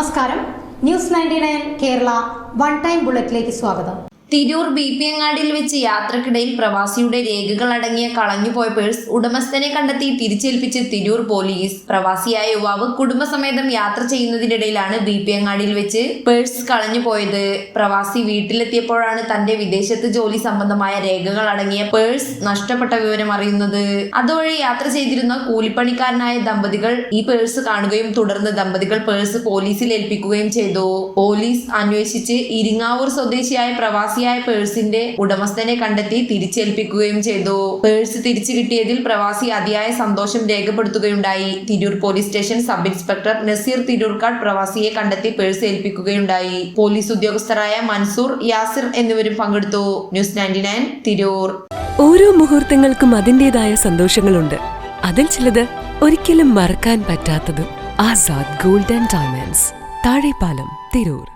നമസ്കാരം. News 99 Kerala one time ബുള്ളറ്റിലേക്ക് സ്വാഗതം. തിരൂർ ബിപിയങ്ങാടിയിൽ വെച്ച് യാത്രക്കിടയിൽ പ്രവാസിയുടെ രേഖകൾ അടങ്ങിയ കളഞ്ഞുപോയ പേഴ്സ് ഉടമസ്ഥനെ കണ്ടെത്തി തിരിച്ചേൽപ്പിച്ച് തിരൂർ പോലീസ്. പ്രവാസിയായ യുവാവ് കുടുംബസമേതം യാത്ര ചെയ്യുന്നതിനിടയിലാണ് ബിപിയങ്ങാടിയിൽ വെച്ച് പേഴ്സ് കളഞ്ഞുപോയത്. പ്രവാസി വീട്ടിലെത്തിയപ്പോഴാണ് തന്റെ വിദേശത്ത് ജോലി സംബന്ധമായ രേഖകൾ അടങ്ങിയ പേഴ്സ് നഷ്ടപ്പെട്ട വിവരം അറിയുന്നത്. അതുവഴി യാത്ര ചെയ്തിരുന്ന കൂലിപ്പണിക്കാരനായ ദമ്പതികൾ ഈ പേഴ്സ് കാണുകയും തുടർന്ന് ദമ്പതികൾ പേഴ്സ് പോലീസിൽ ഏൽപ്പിക്കുകയും ചെയ്തു. പോലീസ് അന്വേഷിച്ച് ഇരിങ്ങാവൂർ സ്വദേശിയായ പ്രവാസി പേഴ്സിന്റെ ഉടമസ്ഥനെ കണ്ടെത്തി തിരിച്ചേൽപ്പിക്കുകയും ചെയ്തു. പേഴ്സ് തിരിച്ചു കിട്ടിയതിൽ പ്രവാസി അതിയായ സന്തോഷം രേഖപ്പെടുത്തുകയുണ്ടായി. Tirur police station sub inspector Naseer Tirurkkad പ്രവാസിയെ കണ്ടെത്തി പേഴ്സ് ഏൽപ്പിക്കുകയുണ്ടായി. പോലീസ് ഉദ്യോഗസ്ഥരായ മൻസൂർ, യാസിർ എന്നിവരും പങ്കെടുത്തു. ന്യൂസ് 99 തിരൂർ. ഓരോ മുഹൂർത്തങ്ങൾക്കും അതിൻ്റെതായ സന്തോഷങ്ങളുണ്ട്. അതിൽ ചിലത് ഒരിക്കലും മറക്കാൻ പറ്റാത്തതും. Azad gold and diamonds, Thazhepalam, Tirur.